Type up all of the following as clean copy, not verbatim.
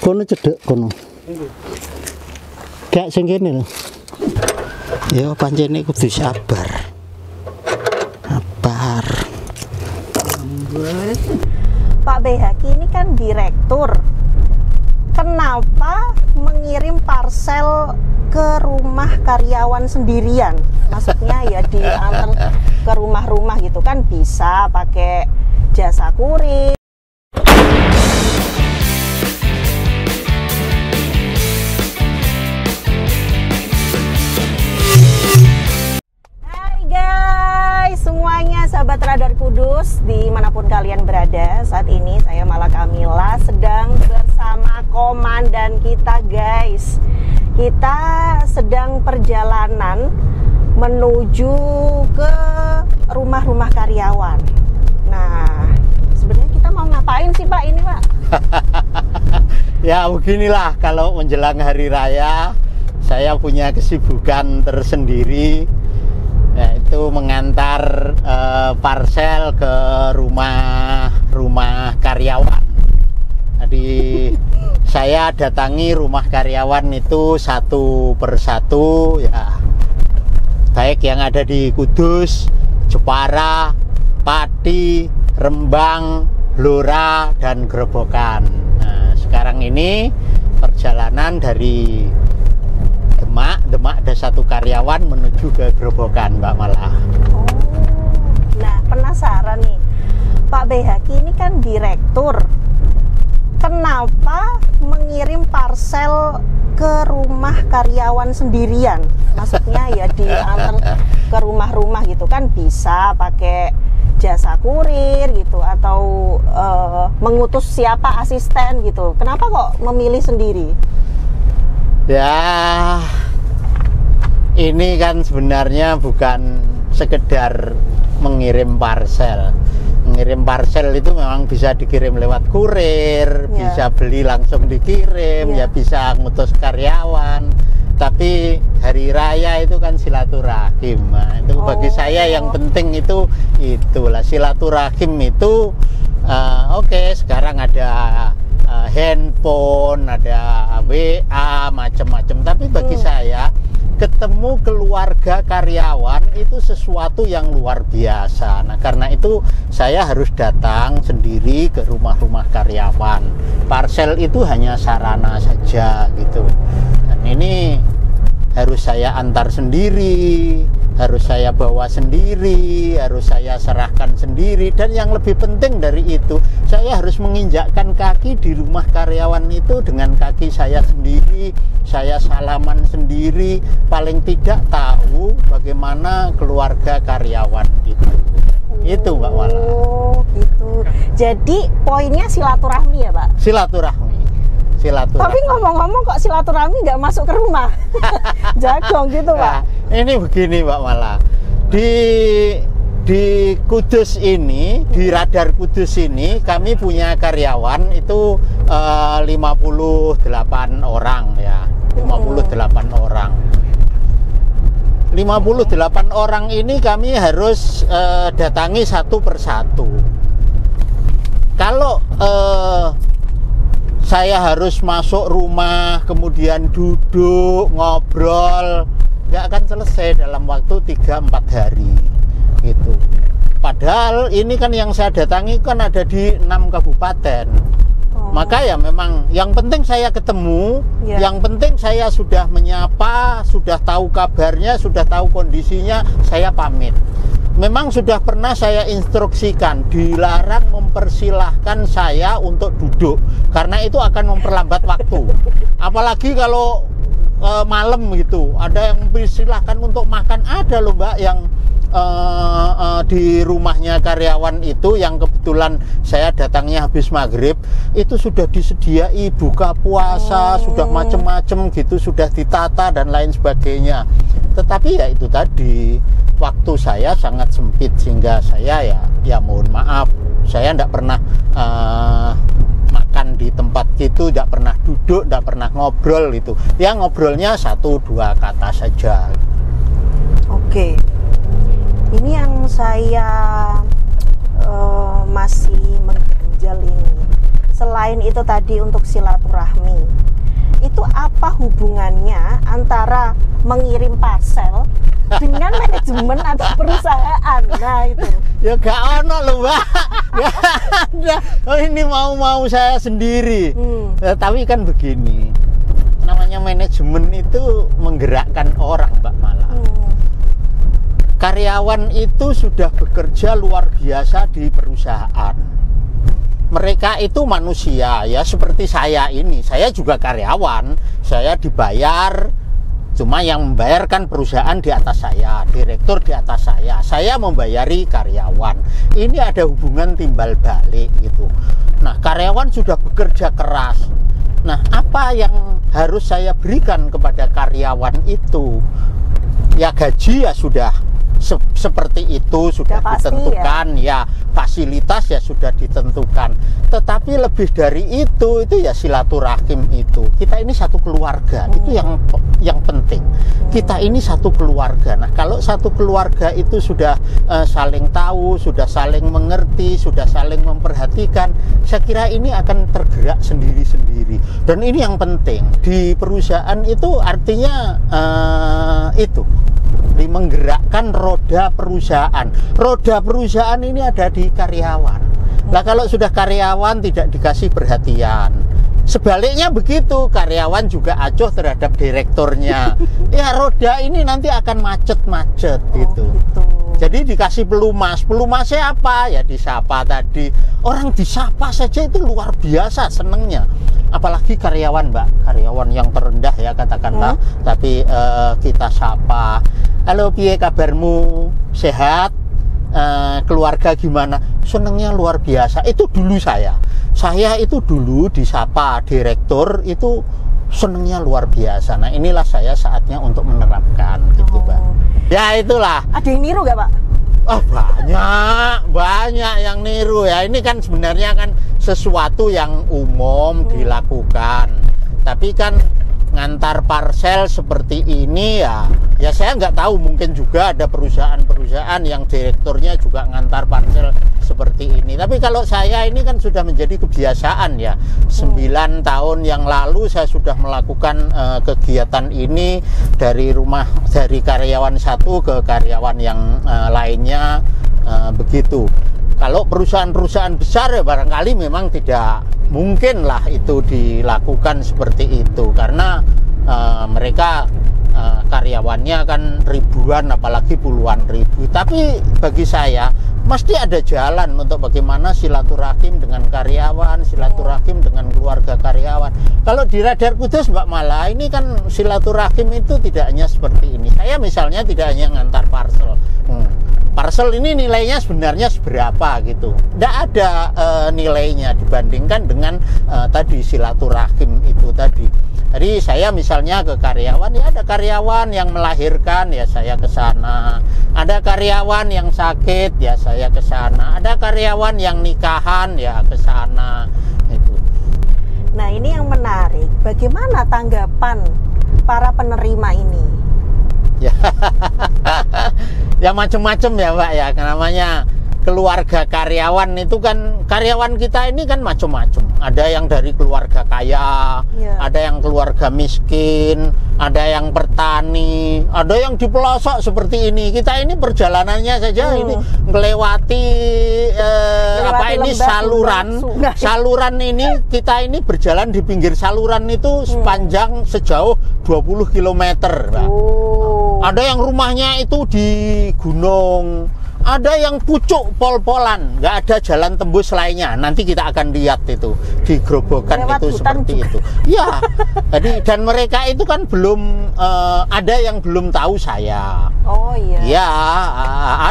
Kono cedek kono. Kayak sing kene lho. Ya pancene kudu sabar. Sabar. Pak Behaki ini kan direktur. Kenapa mengirim parcel ke rumah karyawan sendirian? Maksudnya ya diantar ke rumah-rumah gitu kan, bisa pakai jasa kurir. Hai guys, semuanya sahabat Radar Kudus dimanapun kalian berada. Saat ini saya Mala Kamila sedang bersama komandan kita guys. Kita sedang perjalanan menuju ke rumah-rumah karyawan. Nah, sebenarnya kita mau ngapain sih Pak ini Pak? Ya beginilah, kalau menjelang hari raya saya punya kesibukan tersendiri, yaitu mengantar parcel ke rumah karyawan. Jadi saya datangi rumah karyawan itu satu persatu ya, baik yang ada di Kudus, Jepara, Pati, Rembang, Blora, dan Grobogan. Nah, sekarang ini perjalanan dari Demak ada satu karyawan menuju ke Grobogan, Mbak Mala. Oh, nah penasaran nih, Pak Behaki ini kan direktur. Kenapa mengirim parcel ke rumah karyawan sendirian? Maksudnya ya diantar ke rumah-rumah gitu kan, bisa pakai jasa kurir gitu, atau mengutus siapa asisten gitu. Kenapa kok memilih sendiri? Ya, ini kan sebenarnya bukan sekedar mengirim parcel. Mengirim parcel itu memang bisa dikirim lewat kurir, bisa beli langsung dikirim, ya bisa ngutus karyawan. Tapi hari raya itu kan silaturahim. Nah, itu bagi saya yang penting itulah silaturahim itu. Oke, sekarang ada handphone, ada WA, macam-macam. Tapi bagi saya ketemu keluarga karyawan itu sesuatu yang luar biasa. Nah, karena itu saya harus datang sendiri ke rumah-rumah karyawan. Parcel itu hanya sarana saja gitu. Dan ini harus saya antar sendiri, harus saya bawa sendiri, harus saya serahkan sendiri, dan yang lebih penting dari itu, saya harus menginjakkan kaki di rumah karyawan itu dengan kaki saya sendiri. Saya salaman sendiri, paling tidak tahu bagaimana keluarga karyawan itu. Itu Mbak Wala. Oh gitu. Jadi poinnya silaturahmi ya Pak? Silaturahmi. Tapi ngomong-ngomong kok silaturahmi nggak masuk ke rumah? Jagong gitu Pak. Nah, ini begini Mbak Mala, di Kudus ini, di Radar Kudus ini kami punya karyawan itu 58 orang ya, 58 orang. 58 orang ini kami harus datangi satu persatu. Kalau saya harus masuk rumah, kemudian duduk, ngobrol, nggak akan selesai dalam waktu 3-4 hari gitu. Padahal ini kan yang saya datangi kan ada di 6 kabupaten. Maka ya memang yang penting saya ketemu, yang penting saya sudah menyapa, sudah tahu kabarnya, sudah tahu kondisinya, saya pamit. Memang sudah pernah saya instruksikan, dilarang mempersilahkan saya untuk duduk, karena itu akan memperlambat waktu. Apalagi kalau malam gitu, ada yang mempersilahkan untuk makan, ada loh Mbak yang di rumahnya karyawan itu, yang kebetulan saya datangnya habis maghrib, itu sudah disediai buka puasa, sudah macem-macem gitu, sudah ditata dan lain sebagainya. Tetapi ya itu tadi, waktu saya sangat sempit, sehingga saya ya mohon maaf, saya tidak pernah makan di tempat gitu, tidak pernah duduk, tidak pernah ngobrol itu. Ya ngobrolnya 1-2 kata saja. Oke. Ini yang saya masih mengganjal ini. selain itu tadi untuk silaturahmi, itu apa hubungannya antara mengirim parcel dengan manajemen atau perusahaan? Nah itu Ya gak ono loh Mbak. Gak ada. Oh, ini mau saya sendiri. Tapi kan begini, namanya manajemen itu menggerakkan orang Mbak Mala. Karyawan itu sudah bekerja luar biasa di perusahaan. Mereka itu manusia ya, seperti saya ini. Saya juga karyawan, saya dibayar, cuma yang membayarkan perusahaan di atas saya, direktur di atas saya membayari karyawan. Ini ada hubungan timbal balik gitu. Nah, karyawan sudah bekerja keras. Nah, apa yang harus saya berikan kepada karyawan itu? Ya gaji ya sudah seperti itu, sudah ditentukan ya, fasilitas ya sudah ditentukan. Tetapi lebih dari itu ya silaturahim itu. Kita ini satu keluarga, itu yang penting. Kita ini satu keluarga. Nah, kalau satu keluarga itu sudah saling tahu, sudah saling mengerti, sudah saling memperhatikan, saya kira ini akan tergerak sendiri-sendiri. Dan ini yang penting di perusahaan itu, artinya itu menggerakkan roda perusahaan. Roda perusahaan ini ada di karyawan. Nah, kalau sudah karyawan tidak dikasih perhatian, sebaliknya begitu, karyawan juga acuh terhadap direkturnya. Ya roda ini nanti akan macet-macet gitu. Jadi dikasih pelumasnya apa? Ya disapa tadi. Orang disapa saja itu luar biasa senengnya. Apalagi karyawan Mbak, karyawan yang terendah ya katakanlah, tapi kita sapa. Halo, piye kabarmu? Sehat? Keluarga gimana? Senengnya luar biasa. Itu dulu saya itu dulu disapa direktur itu senengnya luar biasa. Nah, inilah saya saatnya untuk menerapkan gitu Mbak. Ya itulah. Ada yang niru gak Pak? Oh, banyak yang niru ya. Ini kan sebenarnya kan sesuatu yang umum dilakukan. Tapi kan ngantar parcel seperti ini ya saya nggak tahu, mungkin juga ada perusahaan-perusahaan yang direkturnya juga ngantar parcel seperti ini. Tapi kalau saya ini kan sudah menjadi kebiasaan ya. 9 tahun yang lalu saya sudah melakukan kegiatan ini dari karyawan satu ke karyawan yang lainnya, begitu. Kalau perusahaan-perusahaan besar ya barangkali memang tidak mungkin lah itu dilakukan seperti itu, karena mereka karyawannya kan ribuan apalagi puluhan ribu. Tapi bagi saya mesti ada jalan untuk bagaimana silaturahim dengan karyawan, silaturahim dengan keluarga karyawan. Kalau di Radar Kudus Mbak Mala, ini kan silaturahim itu tidak hanya seperti ini. Saya misalnya tidak hanya ngantar parcel. Parcel ini nilainya sebenarnya seberapa gitu, tidak ada nilainya dibandingkan dengan tadi silaturahim itu tadi. Jadi saya misalnya ke karyawan, ya ada karyawan yang melahirkan, ya saya ke sana. Ada karyawan yang sakit, ya saya ke sana. Ada karyawan yang nikahan, ya ke sana. Itu. Nah, ini yang menarik. Bagaimana tanggapan para penerima ini? Ya macam-macam ya Mbak ya, namanya keluarga karyawan itu kan, karyawan kita ini kan macam-macam. Ada yang dari keluarga kaya, ada yang keluarga miskin, ada yang petani, ada yang di pelosok seperti ini. Kita ini perjalanannya saja ini melewati ini saluran ini, kita ini berjalan di pinggir saluran itu sepanjang sejauh 20 km Mbak. Ada yang rumahnya itu di gunung, ada yang pucuk pol-polan, nggak ada jalan tembus lainnya. Nanti kita akan lihat itu di gerobokan itu seperti itu. Ya, jadi dan mereka itu kan belum ada yang belum tahu saya. Oh iya. Ya,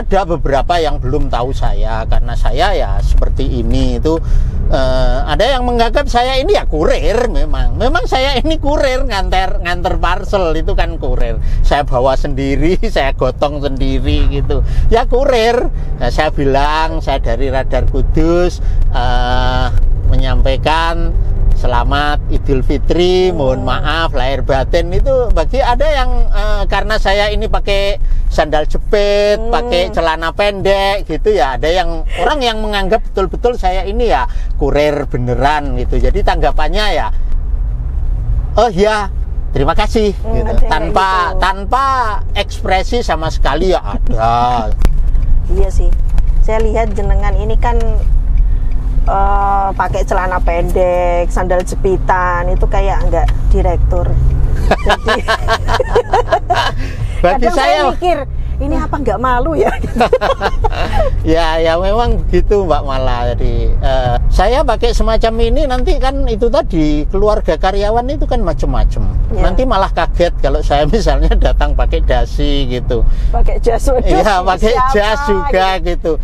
ada beberapa yang belum tahu saya karena saya ya seperti ini itu. Ada yang menganggap saya ini ya kurir, memang saya ini kurir, nganter parcel itu kan kurir. Saya bawa sendiri, saya gotong sendiri gitu. Ya kurir. Nah, saya bilang saya dari Radar Kudus, menyampaikan selamat Idul Fitri, mohon maaf lahir batin. Itu bagi ada yang karena saya ini pakai sandal jepit, pakai celana pendek gitu ya, ada yang orang yang menganggap betul-betul saya ini ya kurir beneran gitu. Jadi tanggapannya ya, oh ya terima kasih gitu. Tanpa ekspresi sama sekali ya ada. Iya sih, saya lihat jenengan ini kan pakai celana pendek, sandal jepitan, itu kayak enggak direktur. Jadi bagi saya mikir ini apa nggak malu ya? ya memang begitu Mbak Mala. Jadi saya pakai semacam ini nanti kan itu tadi keluarga karyawan itu kan macem-macem. Nanti malah kaget kalau saya misalnya datang pakai dasi gitu. Pakai jas, iya pakai jas juga gitu.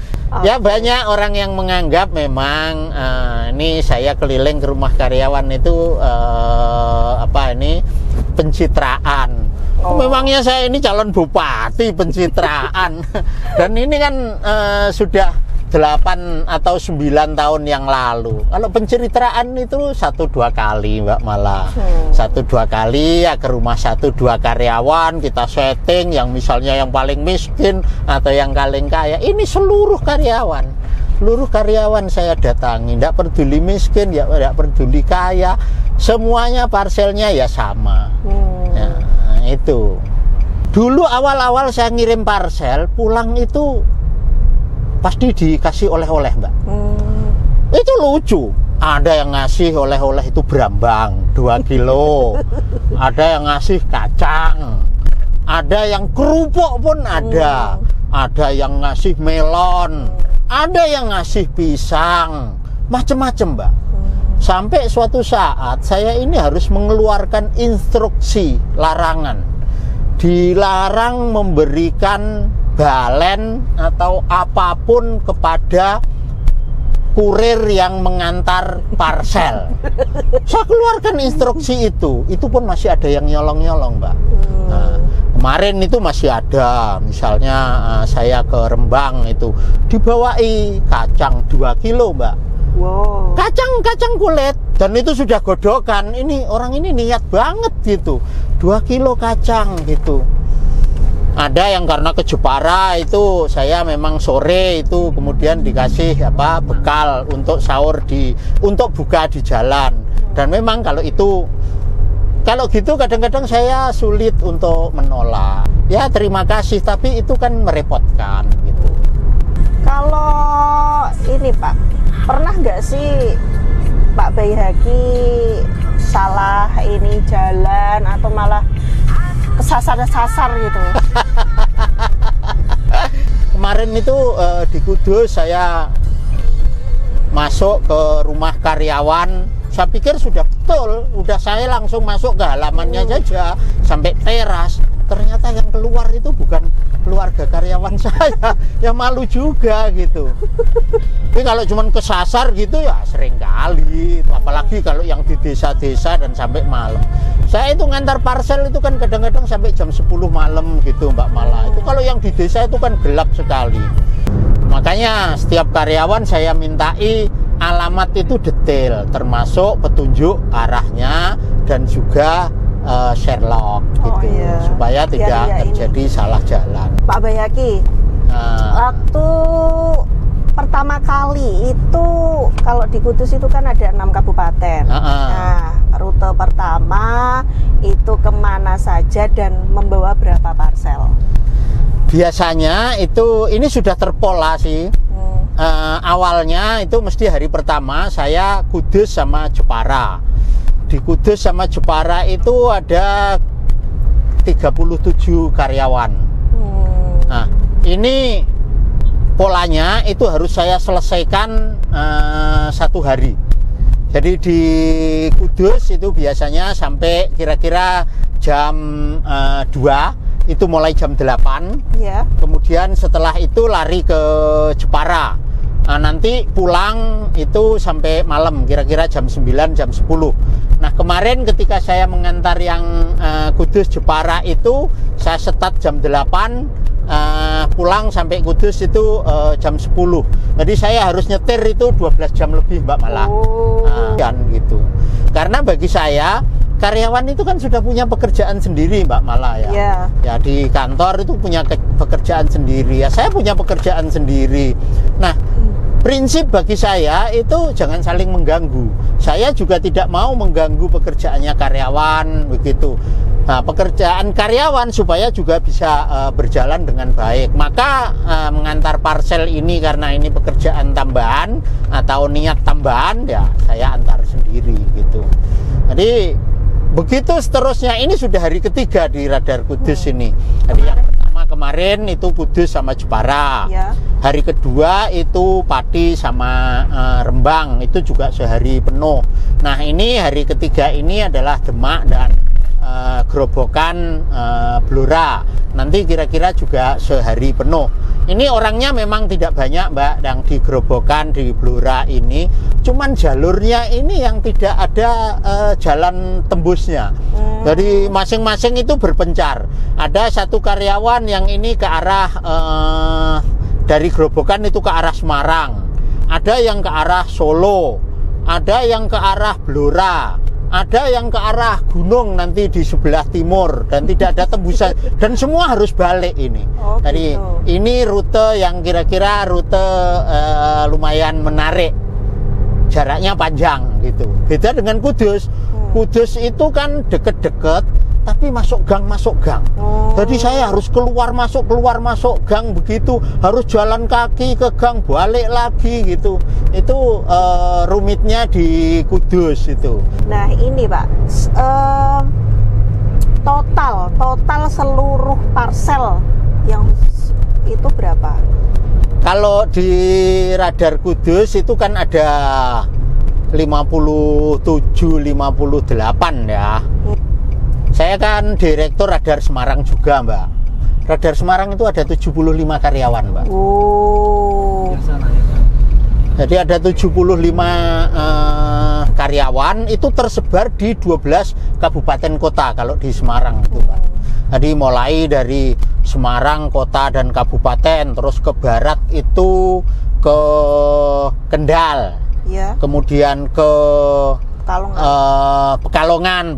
Ya banyak orang yang menganggap memang ini saya keliling ke rumah karyawan itu pencitraan. Memangnya saya ini calon bupati pencitraan. Dan ini kan sudah 8 atau 9 tahun yang lalu. Kalau pencitraan itu 1-2 kali Mbak Mala. 1-2 kali ya ke rumah 1-2 karyawan kita setting yang misalnya yang paling miskin atau yang paling kaya. Ini seluruh karyawan. Seluruh karyawan saya datangi, tidak peduli miskin, ya tidak peduli kaya, semuanya parselnya ya sama. Ya, itu. Dulu awal-awal saya ngirim parcel, pulang itu pasti dikasih oleh-oleh Mbak. Itu lucu. Ada yang ngasih oleh-oleh itu berambang 2 kilo, ada yang ngasih kacang, ada yang kerupuk pun ada yang ngasih melon, ada yang ngasih pisang, macem-macem Mbak. Sampai suatu saat saya ini harus mengeluarkan instruksi larangan, dilarang memberikan balen atau apapun kepada kurir yang mengantar parcel. Saya keluarkan instruksi itu pun masih ada yang nyolong-nyolong Mbak. Nah, kemarin itu masih ada, misalnya saya ke Rembang itu dibawai kacang 2 kilo Mbak. Wow. Kacang kulit, dan itu sudah godokan. Ini orang ini niat banget gitu, 2 kilo kacang gitu. Ada yang karena ke Jepara itu saya memang sore itu kemudian dikasih bekal untuk sahur untuk buka di jalan. Dan memang kalau gitu kadang-kadang saya sulit untuk menolak. Ya terima kasih, tapi itu kan merepotkan gitu. Kalau ini Pak, pernah nggak sih Pak Baihaqi salah ini jalan atau malah kesasar gitu? Kemarin itu di Kudus saya masuk ke rumah karyawan. Saya pikir sudah betul, udah saya langsung masuk ke halamannya saja sampai teras. Ternyata yang keluar itu bukan keluarga karyawan saya, ya malu juga gitu. Tapi kalau cuma kesasar gitu ya sering kali, apalagi kalau yang di desa-desa dan sampai malam. Saya itu ngantar parcel itu kan kadang-kadang sampai jam 10 malam gitu Mbak Mala. Itu kalau yang di desa itu kan gelap sekali. Makanya setiap karyawan saya mintai alamat itu detail, termasuk petunjuk arahnya dan juga Sherlock gitu, supaya tidak terjadi salah jalan. Pak Baihaqi, waktu pertama kali itu kalau di Kudus itu kan ada 6 kabupaten. Nah, rute pertama itu kemana saja dan membawa berapa parcel? Biasanya itu ini sudah terpola sih. Awalnya itu mesti hari pertama saya Kudus sama Jepara. Di Kudus sama Jepara itu ada 37 karyawan. Nah, ini polanya itu harus saya selesaikan 1 hari. Jadi di Kudus itu biasanya sampai kira-kira jam 2, itu mulai jam 8. Kemudian setelah itu lari ke Jepara. Nah, nanti pulang itu sampai malam, kira-kira jam 9, jam 10. Nah, kemarin ketika saya mengantar yang Kudus Jepara itu, saya setat jam 8, pulang sampai Kudus itu jam 10. Jadi saya harus nyetir itu 12 jam lebih Mbak Mala. Dan gitu. Karena bagi saya karyawan itu kan sudah punya pekerjaan sendiri, Mbak Mala ya. Yeah. Ya di kantor itu punya pekerjaan sendiri. Ya saya punya pekerjaan sendiri. Nah, prinsip bagi saya itu jangan saling mengganggu. Saya juga tidak mau mengganggu pekerjaannya karyawan begitu. Nah, pekerjaan karyawan supaya juga bisa berjalan dengan baik. Maka mengantar parcel ini karena ini pekerjaan tambahan atau niat tambahan, ya saya antar sendiri gitu. Jadi begitu seterusnya. Ini sudah hari ketiga di Radar Kudus ini. Jadi yang pertama kemarin itu Kudus sama Jepara. Ya. Hari kedua itu Pati sama Rembang, itu juga sehari penuh. Nah ini hari ketiga ini adalah Demak dan Gerobokan, Blora. Nanti kira-kira juga sehari penuh. Ini orangnya memang tidak banyak, Mbak, yang di Gerobokan, di Blora ini. Cuman jalurnya ini yang tidak ada jalan tembusnya. Jadi masing-masing itu berpencar. Ada satu karyawan yang ini ke arah dari Gerobokan itu ke arah Semarang. Ada yang ke arah Solo. Ada yang ke arah Blora. Ada yang ke arah gunung nanti di sebelah timur dan tidak ada tembusan dan semua harus balik ini. Oh, Jadi gitu. ini rute yang kira-kira rute lumayan menarik, jaraknya panjang gitu. Beda dengan Kudus. Kudus itu kan deket-deket tapi masuk gang. Jadi saya harus keluar masuk gang begitu, harus jalan kaki ke gang balik lagi gitu. Itu rumitnya di Kudus itu. Nah ini Pak, total seluruh parcel yang itu berapa? Kalau di Radar Kudus itu kan ada 57, 58 ya. Saya kan direktur Radar Semarang juga, Mbak. Radar Semarang itu ada 75 karyawan, Mbak. Oh. Jadi ada 75 karyawan itu tersebar di 12 kabupaten kota kalau di Semarang itu, Mbak. Jadi mulai dari Semarang kota dan kabupaten, terus ke barat itu ke Kendal. Ya. Kemudian ke Pekalongan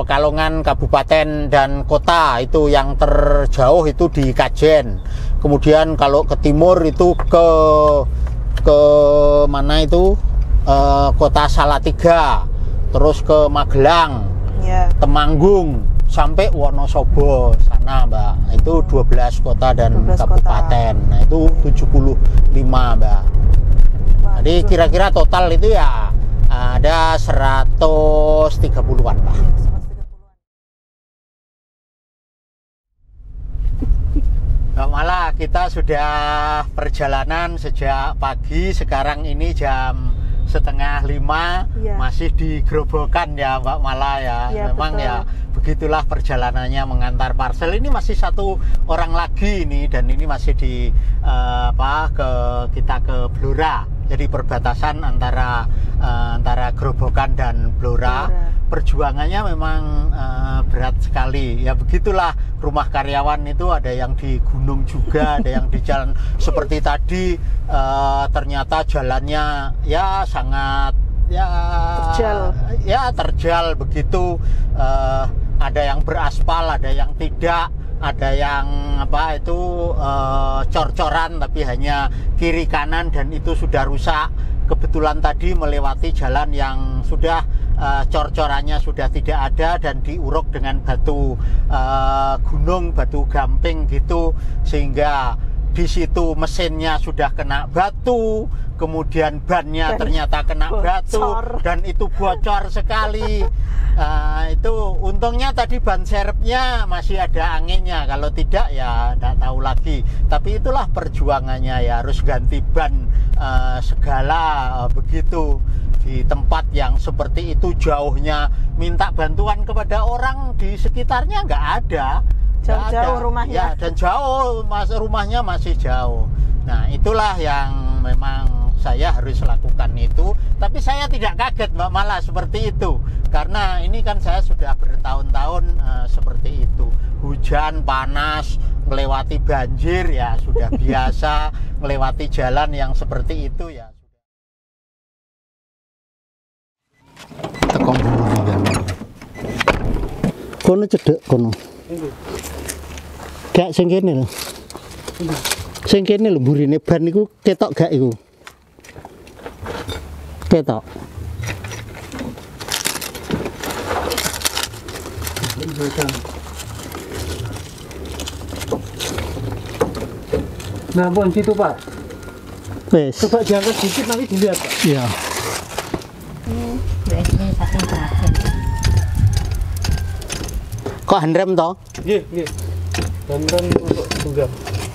kabupaten dan kota, itu yang terjauh itu di Kajen. Kemudian kalau ke timur itu ke mana itu kota Salatiga, terus ke Magelang, ya. Temanggung sampai Wonosobo sana, Mbak. Itu 12 kota dan 12 kabupaten. Kota. Nah, itu 75, Mbak. Jadi kira-kira total itu ya ada 130-an lah. Malah kita sudah perjalanan sejak pagi, sekarang ini jam 4:30 ya. Masih di Gerobokan ya Mbak Mala ya. Memang betul. Ya begitulah perjalanannya mengantar parcel. Ini masih satu orang lagi ini, dan ini masih di kita ke Blora. Jadi perbatasan antara Gerobokan dan Blora. Perjuangannya memang berat sekali. Ya begitulah, rumah karyawan itu ada yang di gunung juga, ada yang di jalan seperti tadi. Ternyata jalannya ya sangat terjal begitu. Ada yang beraspal, ada yang tidak, ada yang cor-coran tapi hanya kiri kanan dan itu sudah rusak. Kebetulan tadi melewati jalan yang sudah cor-corannya sudah tidak ada dan diuruk dengan batu gunung, batu gamping gitu, sehingga di situ mesinnya sudah kena batu, kemudian bannya ternyata kena batu dan itu bocor sekali. Itu untungnya tadi ban serepnya masih ada anginnya, kalau tidak ya tidak tahu lagi. Tapi itulah perjuangannya, ya harus ganti ban segala begitu di tempat yang seperti itu. Jauhnya minta bantuan kepada orang di sekitarnya nggak ada. Jauh-jauh rumahnya. Ya, dan jauh, rumahnya masih jauh. Nah, itulah yang memang saya harus lakukan itu. Tapi saya tidak kaget Mbak Mala seperti itu. Karena ini kan saya sudah bertahun-tahun seperti itu. Hujan, panas, melewati banjir ya sudah biasa. Melewati jalan yang seperti itu ya. Tekong bulu Kono cedek kono. Gak sing kene lho. Sing kene lho mburine ban niku ketok gak iku? Ketok. Nah, pun situ Pak. Wes. Coba diangkat dikit nanti dilihat Pak. Iya. Kok handrem toh? Nggih, nggih. Dan untuk tunggang.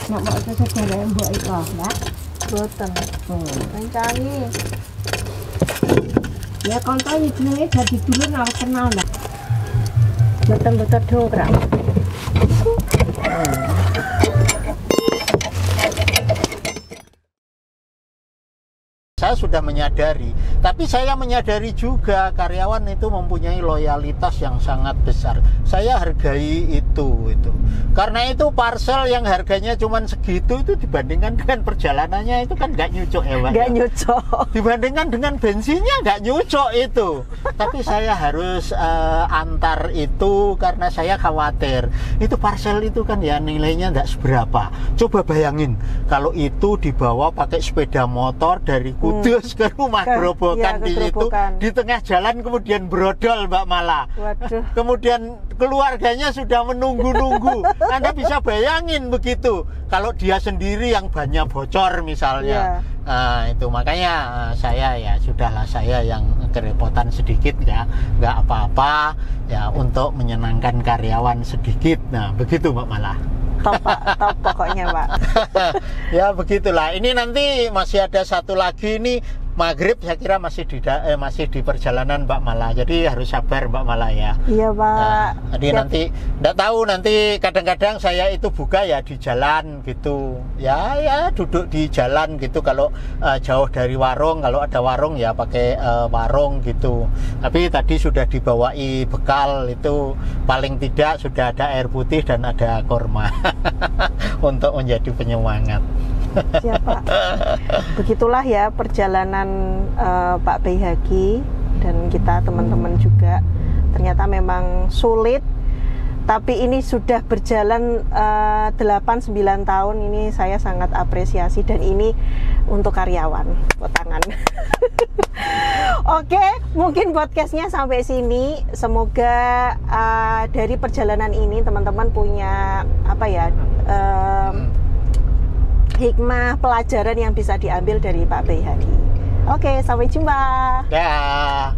Nek mau segala mbok iko, Mbak. Boten. Kencani. Ya kontone jenenge dadi dulur ora kenal, Mbak. Boten-boten dongkrak. Saya sudah menyadari, tapi saya menyadari juga karyawan itu mempunyai loyalitas yang sangat besar. Saya hargai itu. Karena itu parcel yang harganya cuma segitu itu dibandingkan dengan perjalanannya itu kan nggak nyucuk ya Pak. Nggak nyucuk. Dibandingkan dengan bensinnya nggak nyucuk itu. Tapi saya harus antar itu karena saya khawatir. Itu parcel itu kan ya nilainya nggak seberapa. Coba bayangin kalau itu dibawa pakai sepeda motor dari Kudus ke rumah Gerobokan di situ, di tengah jalan kemudian brodol Mbak Mala. Waduh. Kemudian keluarganya sudah menunggu-nunggu. Anda bisa bayangin begitu kalau dia sendiri yang banyak bocor misalnya. Nah, itu makanya saya ya sudahlah, saya yang kerepotan sedikit ya, nggak apa-apa ya, untuk menyenangkan karyawan sedikit. Nah begitu Mbak Mala. Top Pak, top pokoknya Pak. Ya begitulah. Ini nanti masih ada satu lagi ini maghrib, saya kira masih di perjalanan Mbak Mala. Jadi harus sabar Mbak Mala ya. Iya Pak. Nah, jadi Siap. nanti enggak tahu, nanti kadang-kadang saya itu buka ya di jalan gitu. Ya duduk di jalan gitu kalau jauh dari warung. Kalau ada warung ya pakai warung gitu. Tapi tadi sudah dibawai bekal, itu paling tidak sudah ada air putih dan ada korma untuk menjadi penyemangat. Siapa? Begitulah ya perjalanan Pak Baihaqi dan kita teman-teman juga. Ternyata memang sulit, tapi ini sudah berjalan 8-9 tahun. Ini saya sangat apresiasi, dan ini untuk karyawan. Tangan. Oke, mungkin podcastnya sampai sini. Semoga dari perjalanan ini teman-teman punya hikmah, pelajaran yang bisa diambil dari Pak Baihaqi. Oke, sampai jumpa. Ya.